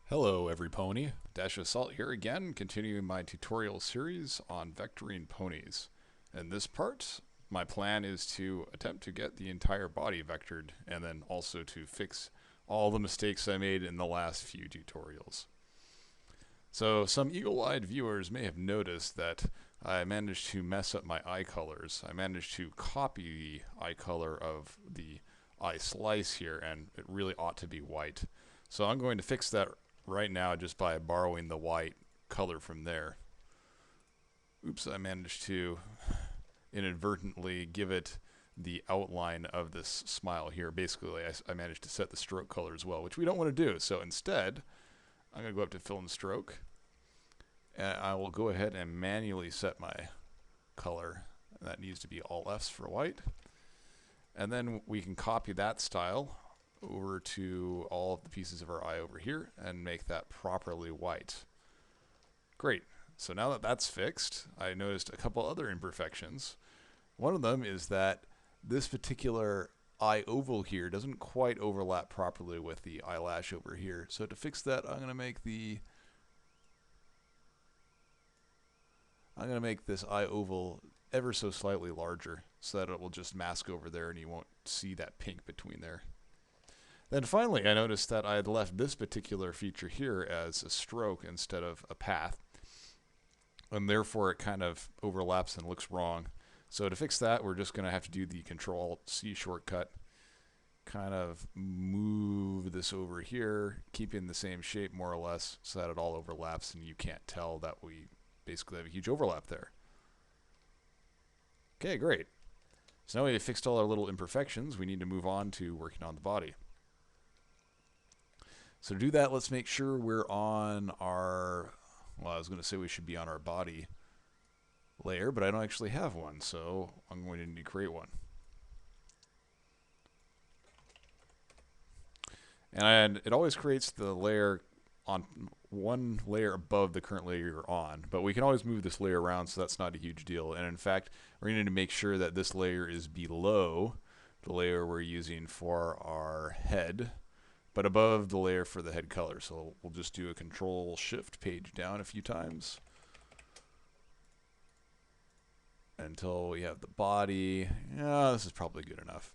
Hello everypony, Dash Assault here again, continuing my tutorial series on vectoring ponies. In this part, my plan is to attempt to get the entire body vectored and then also to fix all the mistakes I made in the last few tutorials. So some eagle-eyed viewers may have noticed that I managed to mess up my eye colors. I managed to copy the eye color of the eye slice here, and it really ought to be white. So I'm going to fix that right now just by borrowing the white color from there. Oops, I managed to inadvertently give it the outline of this smile here. Basically, I managed to set the stroke color as well, which we don't want to do. So instead, I'm going to go up to fill and stroke, and I will go ahead and manually set my color. That needs to be all F's for white. And then we can copy that style over to all of the pieces of our eye over here and make that properly white. Great. So now that that's fixed, I noticed a couple other imperfections. One of them is that this particular eye oval here doesn't quite overlap properly with the eyelash over here. So to fix that, I'm going to make this eye oval ever so slightly larger so that it will just mask over there and you won't see that pink between there. Then finally, I noticed that I had left this particular feature here as a stroke instead of a path, and therefore it kind of overlaps and looks wrong. So to fix that, we're just going to have to do the Control-C shortcut, kind of move this over here, keeping the same shape more or less so that it all overlaps and you can't tell that we basically have a huge overlap there. Okay, great. So now we have fixed all our little imperfections, we need to move on to working on the body. So to do that, let's make sure we're on our, well, I was going to say we should be on our body layer, but I don't actually have one, so I'm going to need to create one. And it always creates the layer on one layer above the current layer you're on, but we can always move this layer around, so that's not a huge deal. And in fact, we're going to need to make sure that this layer is below the layer we're using for our head, but above the layer for the head color. So we'll just do a Control-Shift page down a few times until we have the body. Yeah, this is probably good enough.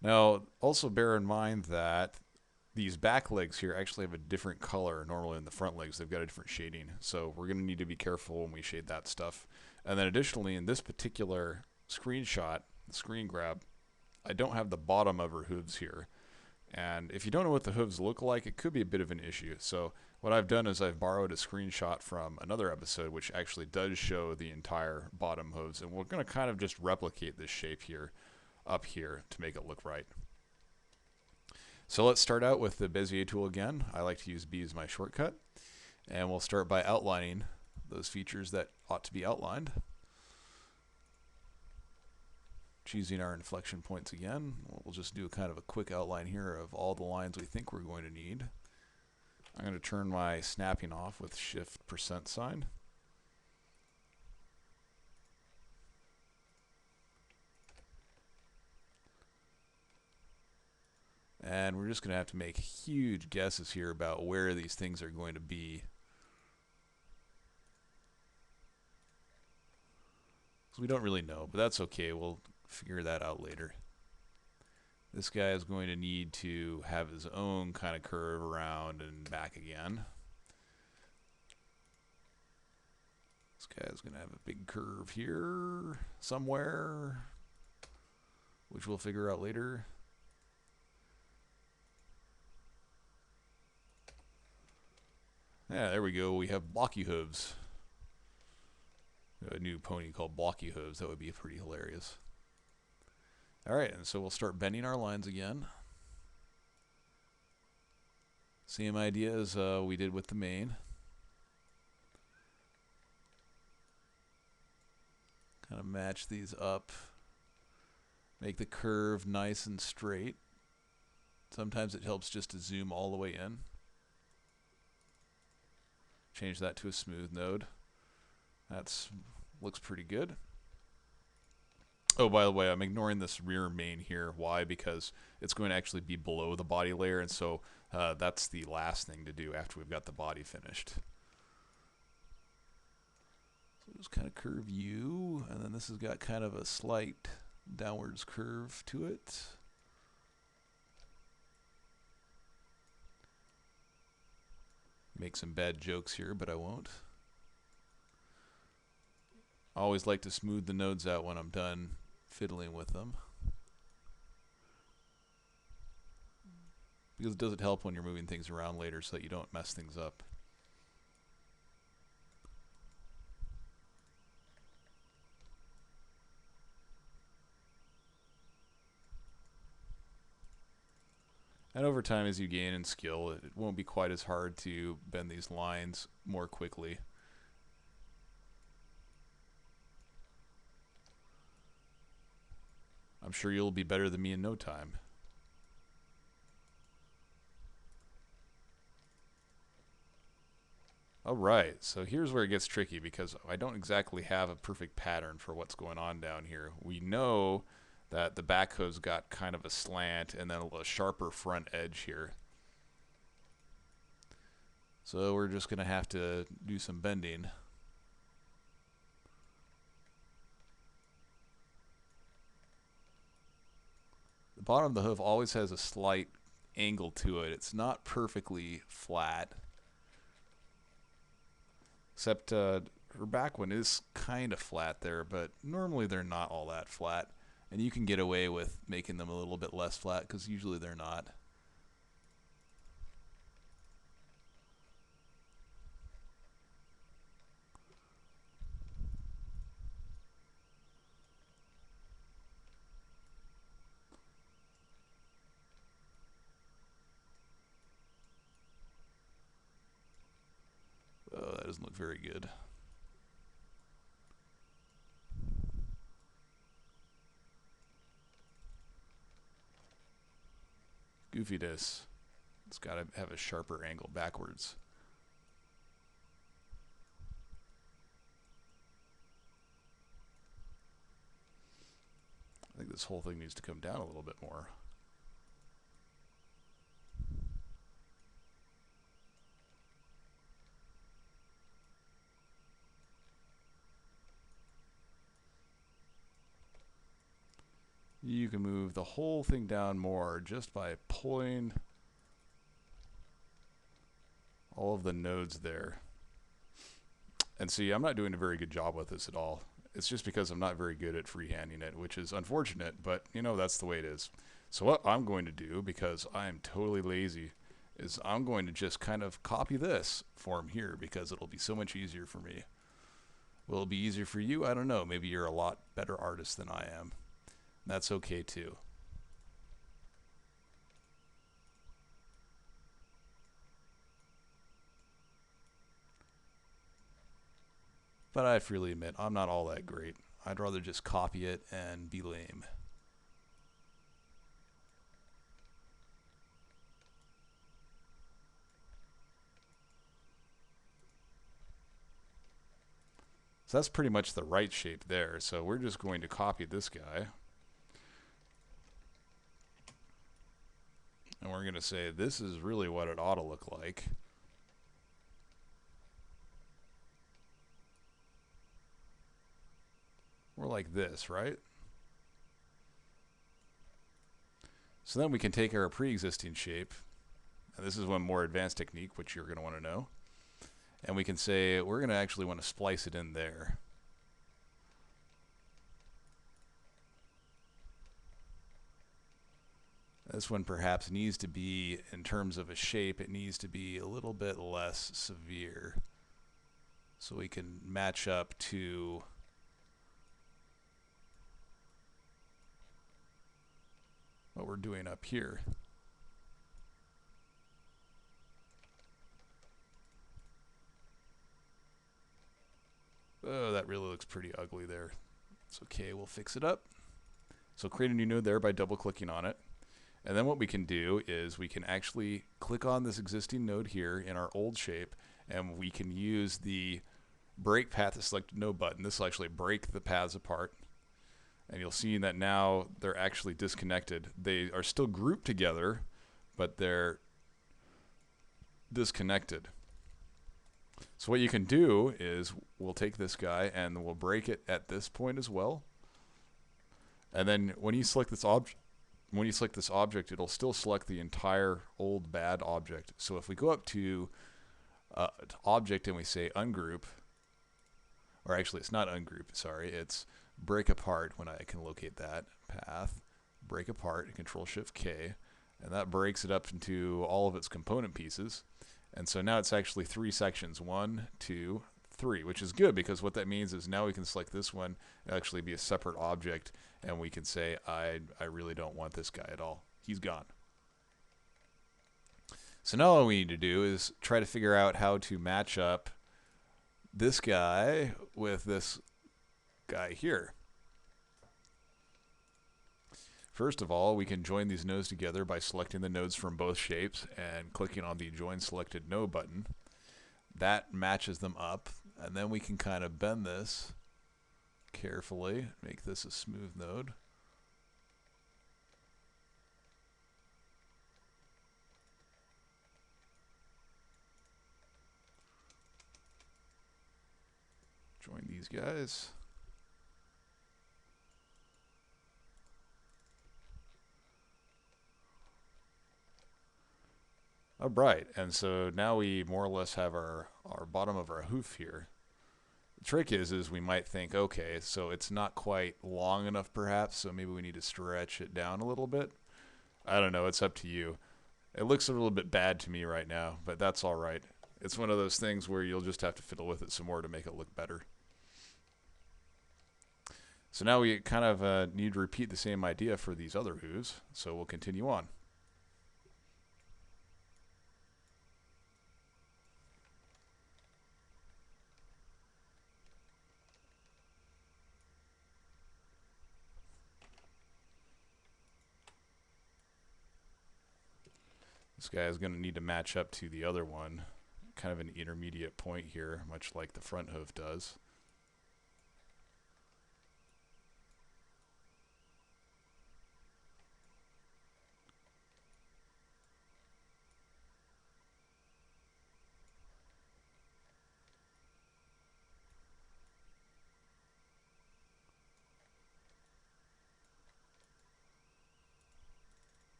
Now, also bear in mind that these back legs here actually have a different color normally than the front legs. They've got a different shading. So we're going to need to be careful when we shade that stuff. And then additionally, in this particular screenshot, the screen grab, I don't have the bottom of her hooves here. And if you don't know what the hooves look like, it could be a bit of an issue. So what I've done is I've borrowed a screenshot from another episode which actually does show the entire bottom hooves. And we're going to kind of just replicate this shape here, up here, to make it look right. So let's start out with the Bezier tool again. I like to use B as my shortcut. And we'll start by outlining those features that ought to be outlined. Choosing our inflection points again. We'll just do kind of a quick outline here of all the lines we think we're going to need. I'm going to turn my snapping off with Shift%. And we're just going to have to make huge guesses here about where these things are going to be. So we don't really know, but that's okay. We'll figure that out later. This guy is going to need to have his own kind of curve around and back again. This guy is going to have a big curve here somewhere, which we'll figure out later. Yeah, there we go. We have blocky hooves. A new pony called Blocky Hooves. That would be pretty hilarious. Alright, and so we'll start bending our lines again. Same idea as we did with the mane. Kind of match these up. Make the curve nice and straight. Sometimes it helps just to zoom all the way in. Change that to a smooth node. Looks pretty good. Oh, by the way, I'm ignoring this rear main here. Why? Because it's going to actually be below the body layer, and so that's the last thing to do after we've got the body finished. So just kind of curve you, and then this has got kind of a slight downwards curve to it. Make some bad jokes here, but I won't. I always like to smooth the nodes out when I'm done fiddling with them, because it doesn't help when you're moving things around later so that you don't mess things up. And over time, as you gain in skill, it won't be quite as hard to bend these lines more quickly. I'm sure you'll be better than me in no time. Alright, so here's where it gets tricky, because I don't exactly have a perfect pattern for what's going on down here. We know that the backhoe's got kind of a slant and then a sharper front edge here. So we're just going to have to do some bending. The bottom of the hoof always has a slight angle to it. It's not perfectly flat. Except her back one is kind of flat there, but normally they're not all that flat. And you can get away with making them a little bit less flat, because usually they're not. Oh, that doesn't look very good. Goofiness. It's got to have a sharper angle backwards. I think this whole thing needs to come down a little bit more. You can move the whole thing down more just by pulling all of the nodes there. And see, I'm not doing a very good job with this at all. It's just because I'm not very good at freehanding it, which is unfortunate, but you know, that's the way it is. So what I'm going to do, because I am totally lazy, is I'm going to just kind of copy this form here, because it'll be so much easier for me. Will it be easier for you? I don't know. Maybe you're a lot better artist than I am. That's okay too. But I freely admit, I'm not all that great. I'd rather just copy it and be lame. So that's pretty much the right shape there. So we're just going to copy this guy. And we're going to say this is really what it ought to look like. More like this, right? So then we can take our pre-existing shape, and this is one more advanced technique, which you're going to want to know. And we can say we're going to actually want to splice it in there. This one perhaps needs to be, in terms of a shape, it needs to be a little bit less severe, so we can match up to what we're doing up here. Oh, that really looks pretty ugly there. It's okay, we'll fix it up. So create a new node there by double clicking on it. And then what we can do is we can actually click on this existing node here in our old shape, and we can use the break path to select node button. This will actually break the paths apart. And you'll see that now they're actually disconnected. They are still grouped together, but they're disconnected. So what you can do is we'll take this guy and we'll break it at this point as well. And then when you select this object, it'll still select the entire old bad object. So if we go up to object and we say ungroup, or actually it's not ungroup, sorry, it's break apart when I can locate that path, break apart, Control Shift K, and that breaks it up into all of its component pieces. And so now it's actually 3 sections, 1, 2, 3, which is good because what that means is now we can select this one and actually be a separate object, and we can say, I really don't want this guy at all. He's gone. So now all we need to do is try to figure out how to match up this guy with this guy here. First of all, we can join these nodes together by selecting the nodes from both shapes and clicking on the Join Selected Node button. That matches them up, and then we can kind of bend this carefully, make this a smooth node. Join these guys. All right, and so now we more or less have our bottom of our hoof here. The trick is we might think, okay, so it's not quite long enough perhaps, so maybe we need to stretch it down a little bit. I don't know, it's up to you. It looks a little bit bad to me right now, but that's all right. It's one of those things where you'll just have to fiddle with it some more to make it look better. So now we kind of need to repeat the same idea for these other hooves, so we'll continue on. This guy is going to need to match up to the other one, kind of an intermediate point here, much like the front hoof does.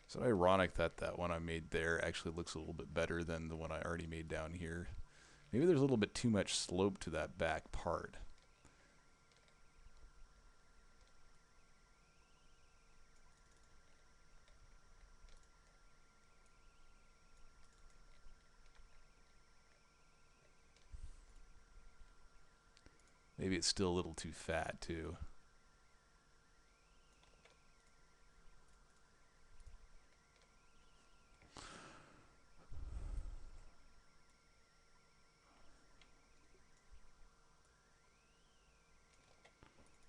It's ironic that that one I made there actually looks a little bit better than the one I already made down here. Maybe there's a little bit too much slope to that back part. Maybe it's still a little too fat too.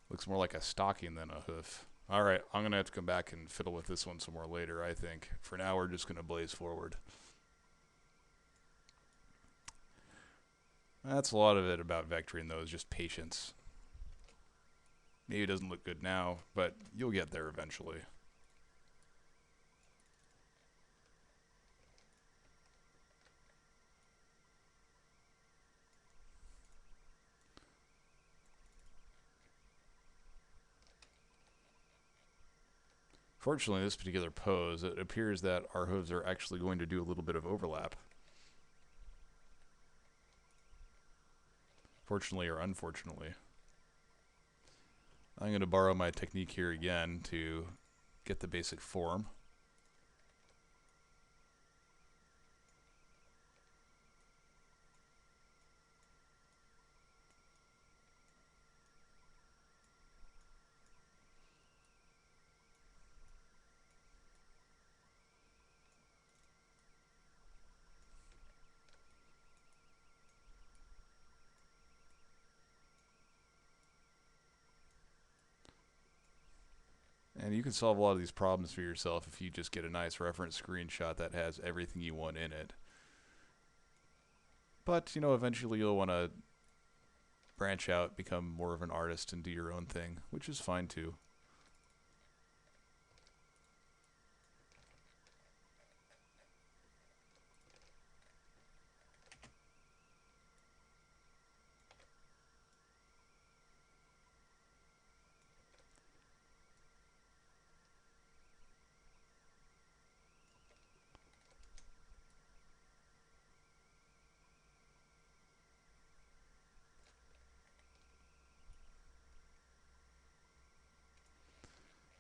Looks more like a stocking than a hoof. Alright, I'm going to have to come back and fiddle with this one some more later, I think. For now, we're just going to blaze forward. That's a lot of it about vectoring, though, is just patience. Maybe it doesn't look good now, but you'll get there eventually. Fortunately, this particular pose, it appears that our hooves are actually going to do a little bit of overlap. Fortunately or unfortunately. I'm going to borrow my technique here again to get the basic form. And you can solve a lot of these problems for yourself if you just get a nice reference screenshot that has everything you want in it. But, you know, eventually you'll want to branch out, become more of an artist, and do your own thing, which is fine too.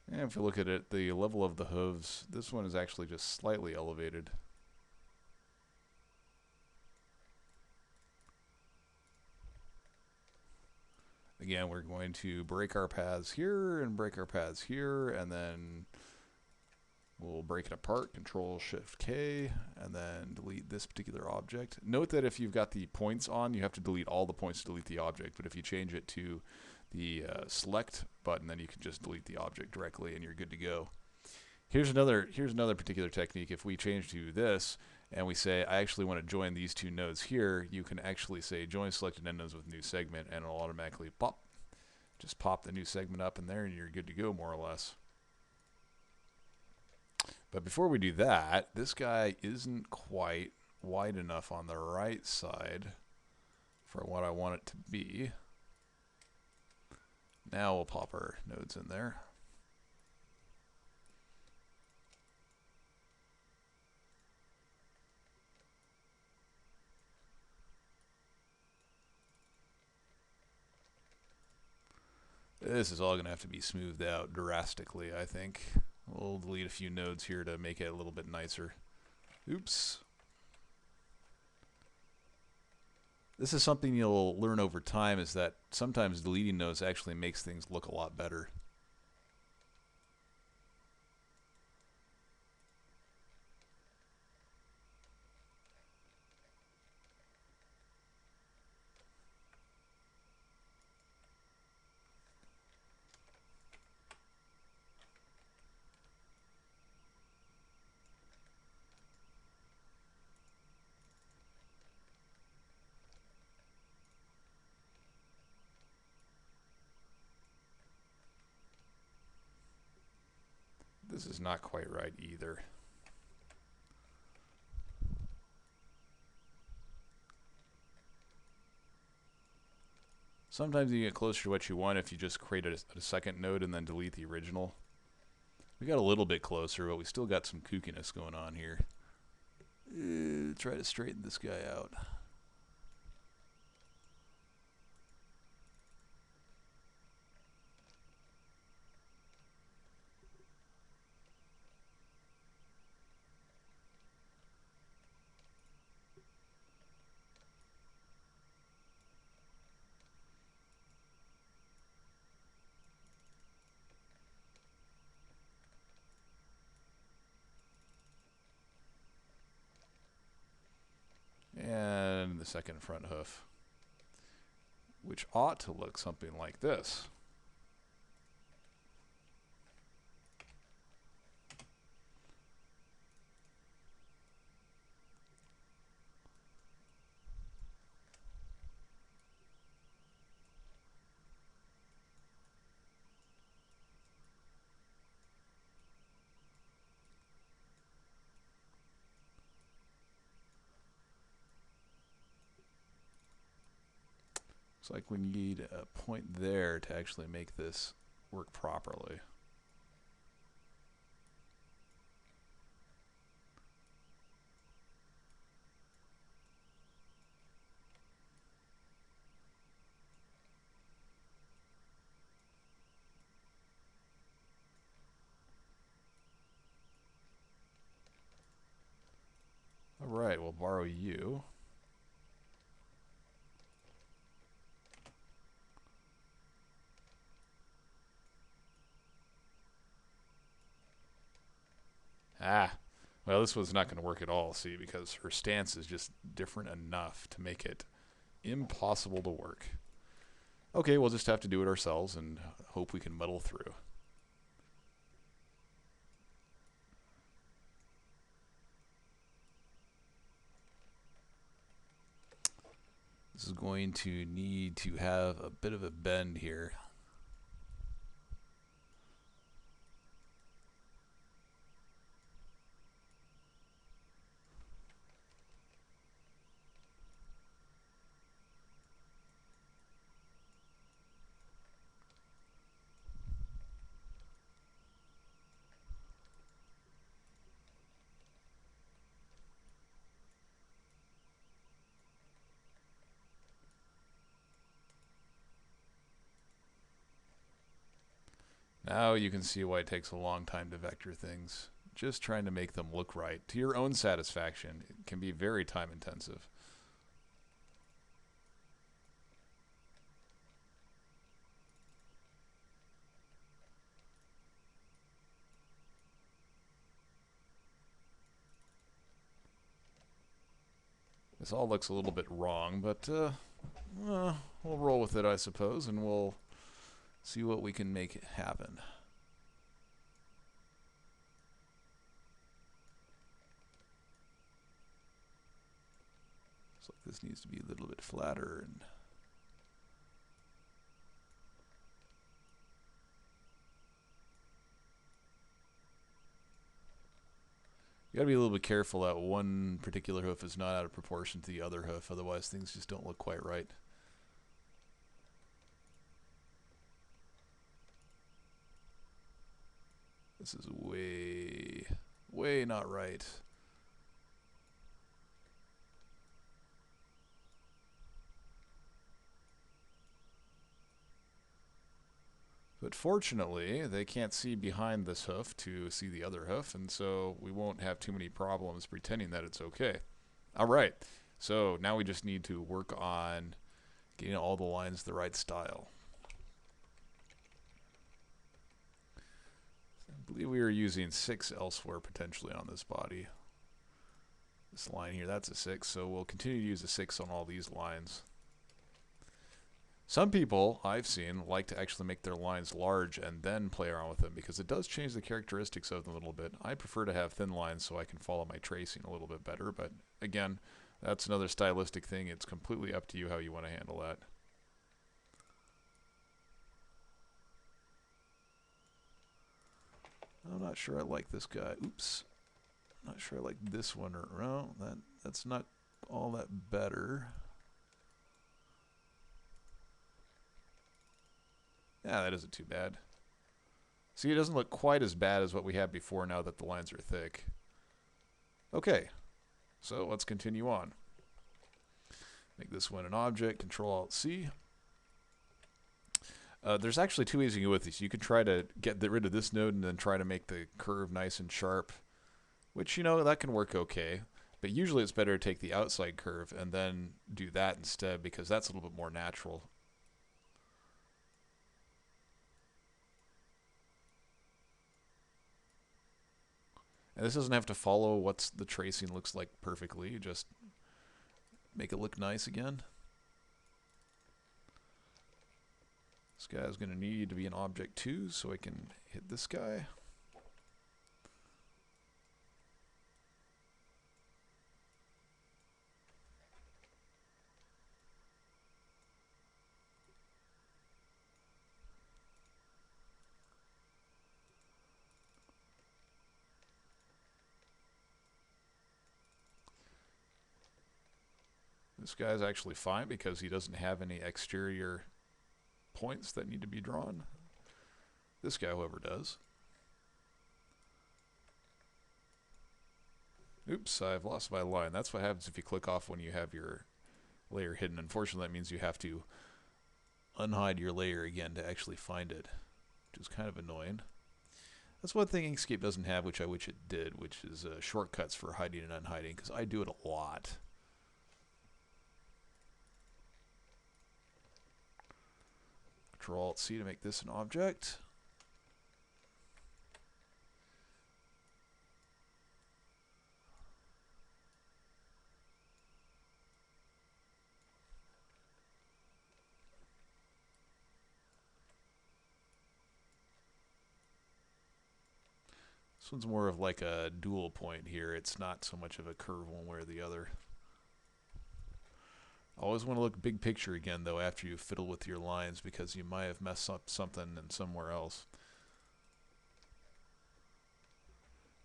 And if you look at it, the level of the hooves, this one is actually just slightly elevated. Again, we're going to break our paths here and break our paths here, and then we'll break it apart, Control-Shift-K, and then delete this particular object. Note that if you've got the points on, you have to delete all the points to delete the object, but if you change it to the select button, then you can just delete the object directly and you're good to go. Here's another particular technique. If we change to this and we say, I actually want to join these two nodes here, you can actually say join selected end nodes with new segment, and it'll automatically just pop the new segment up in there and you're good to go, more or less. But before we do that, this guy isn't quite wide enough on the right side for what I want it to be. Now we'll pop our nodes in there. This is all going to have to be smoothed out drastically, I think. We'll delete a few nodes here to make it a little bit nicer. Oops. This is something you'll learn over time, is that sometimes deleting nodes actually makes things look a lot better. This is not quite right either. Sometimes you get closer to what you want if you just create a second node and then delete the original. We got a little bit closer, but we still got some kookiness going on here. Try to straighten this guy out. And the second front hoof, which ought to look something like this. Looks like we need a point there to actually make this work properly. All right, we'll borrow you. Well, this was not going to work at all, see, because her stance is just different enough to make it impossible to work. Okay, we'll just have to do it ourselves and hope we can muddle through. This This is going to need to have a bit of a bend here. Now you can see why it takes a long time to vector things. Just trying to make them look right to your own satisfaction. It can be very time intensive. This all looks a little bit wrong, but we'll roll with it, I suppose, and we'll see what we can make happen. Looks like this needs to be a little bit flatter. And you gotta be a little bit careful that one particular hoof is not out of proportion to the other hoof, otherwise things just don't look quite right. This is way not right. But fortunately, they can't see behind this hoof to see the other hoof, and so we won't have too many problems pretending that it's okay. All right, so now we just need to work on getting all the lines the right style. I believe we were using 6 elsewhere potentially on this body. This line here, that's a 6, so we'll continue to use a 6 on all these lines. Some people I've seen like to actually make their lines large and then play around with them because it does change the characteristics of them a little bit. I prefer to have thin lines so I can follow my tracing a little bit better, but again, that's another stylistic thing. It's completely up to you how you want to handle that. I'm not sure I like this guy. Oops. Not sure I like this one. Or, well, that's not all that better. Yeah, that isn't too bad. See, it doesn't look quite as bad as what we had before now that the lines are thick. Okay, so let's continue on. Make this one an object, Control-Alt-C. There's actually 2 ways you can go with this. You could try to get rid of this node and then try to make the curve nice and sharp, which, you know, that can work okay. But usually it's better to take the outside curve and then do that instead because that's a little bit more natural. And this doesn't have to follow what the tracing looks like perfectly. You just make it look nice again. This guy is going to need to be an object too, so I can hit this guy. This guy's actually fine because he doesn't have any exterior points that need to be drawn. This guy, however, does. Oops, I've lost my line. That's what happens if you click off when you have your layer hidden. Unfortunately, that means you have to unhide your layer again to actually find it, which is kind of annoying. That's one thing Inkscape doesn't have, which I wish it did, which is shortcuts for hiding and unhiding, because I do it a lot. Control-Alt-C to make this an object. This one's more of like a dual point here. It's not so much of a curve one way or the other. Always want to look big picture again, though, after you fiddle with your lines, because you might have messed up something and somewhere else.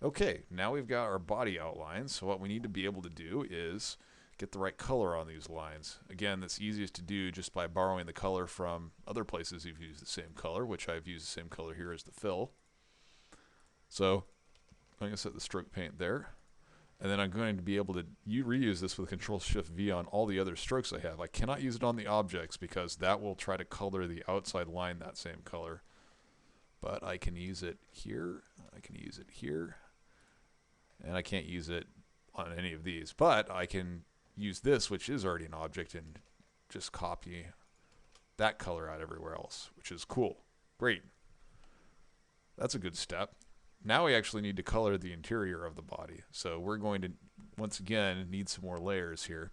Okay, now we've got our body outlines. So what we need to be able to do is get the right color on these lines. Again, that's easiest to do just by borrowing the color from other places you've used the same color, which I've used the same color here as the fill. So I'm going to set the stroke paint there. And then I'm going to be able to reuse this with Control-Shift-V on all the other strokes I have. I cannot use it on the objects because that will try to color the outside line that same color. But I can use it here. I can use it here. And I can't use it on any of these. But I can use this, which is already an object, and just copy that color out everywhere else, which is cool. Great. That's a good step. Now we actually need to color the interior of the body. So we're going to, once again, need some more layers here.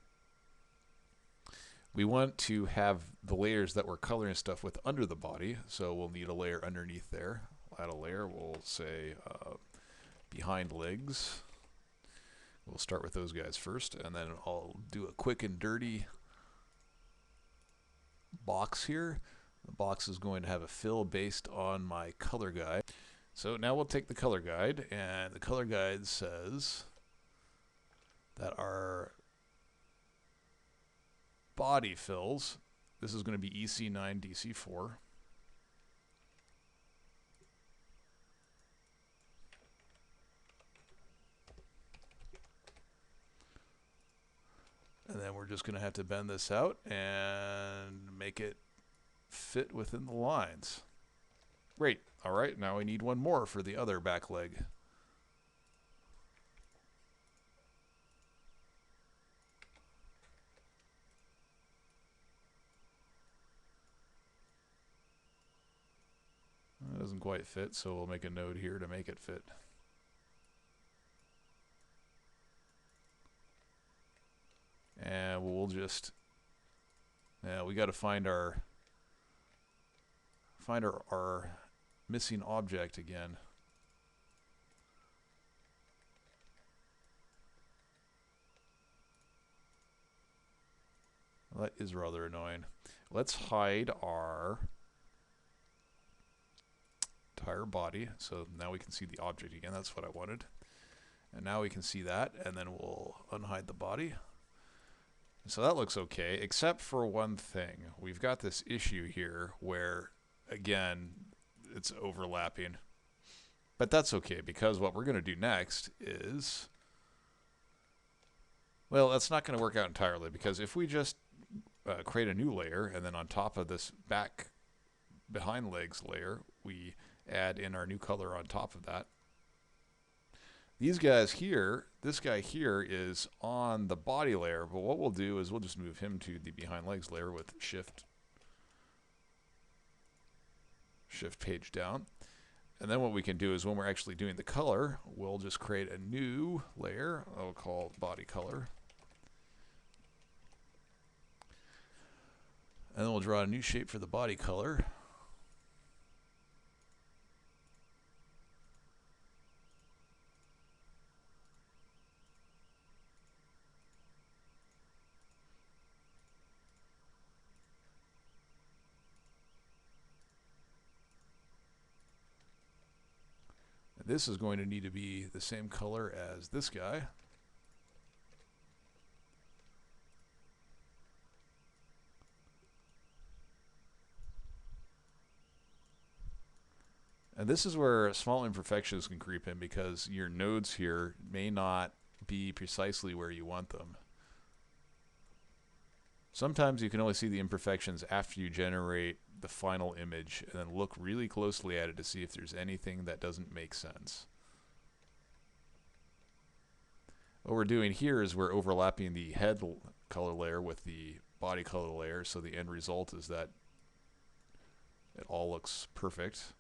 We want to have the layers that we're coloring stuff with under the body. So we'll need a layer underneath there. We'll add a layer. We'll say behind legs. We'll start with those guys first, and then I'll do a quick and dirty box here. The box is going to have a fill based on my color guide. So now we'll take the color guide, and the color guide says that our body fills, this is going to be EC9 DC4. And then we're just going to have to bend this out and make it fit within the lines. Great. All right, now we need one more for the other back leg. It doesn't quite fit, so we'll make a node here to make it fit. And we'll just, we got to find our missing object again. Well, that is rather annoying. Let's hide our entire body. So now we can see the object again. That's what I wanted. And now we can see that, and then we'll unhide the body. So that looks okay, except for one thing. We've got this issue here where, again, it's overlapping. But that's okay, because what we're going to do next is, well, that's not going to work out entirely, because if we just create a new layer, and then on top of this behind legs layer, we add in our new color on top of that. These guys here, this guy here is on the body layer, but what we'll do is we'll just move him to the behind legs layer with shift page down. And then what we can do is when we're actually doing the color, we'll just create a new layer. I'll call body color. And then we'll draw a new shape for the body color. This is going to need to be the same color as this guy. And this is where small imperfections can creep in, because your nodes here may not be precisely where you want them. Sometimes you can only see the imperfections after you generate the final image, and then look really closely at it to see if there's anything that doesn't make sense. What we're doing here is we're overlapping the head color layer with the body color layer, so the end result is that it all looks perfect.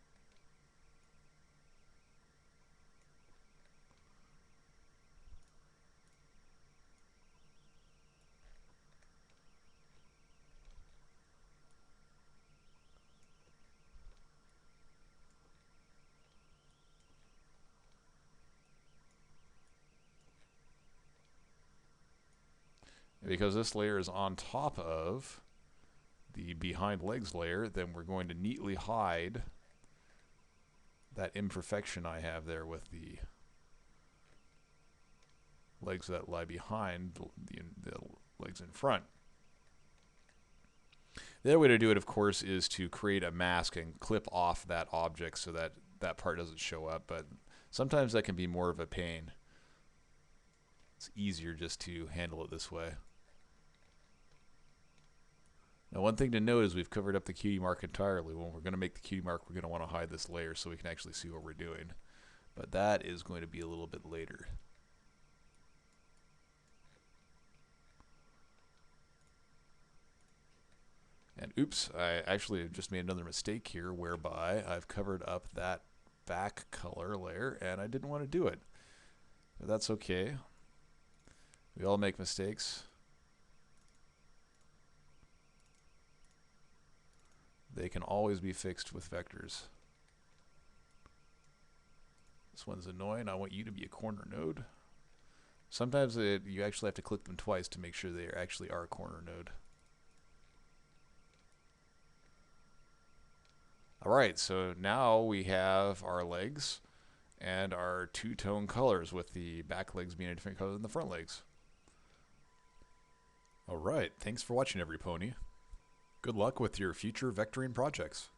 Because this layer is on top of the behind legs layer, then we're going to neatly hide that imperfection I have there with the legs that lie behind the legs in front. The other way to do it, of course, is to create a mask and clip off that object so that that part doesn't show up, but sometimes that can be more of a pain. It's easier just to handle it this way. Now, one thing to note is we've covered up the cutie mark entirely. When we're going to make the cutie mark, we're going to want to hide this layer so we can actually see what we're doing. But that is going to be a little bit later. And oops, I actually just made another mistake here whereby I've covered up that back color layer and I didn't want to do it. But that's okay. We all make mistakes. They can always be fixed with vectors. This one's annoying. I want you to be a corner node. Sometimes you actually have to click them twice to make sure they actually are a corner node. Alright, so now we have our legs and our two-tone colors, with the back legs being a different color than the front legs. Alright, thanks for watching, every pony. Good luck with your future vectoring projects.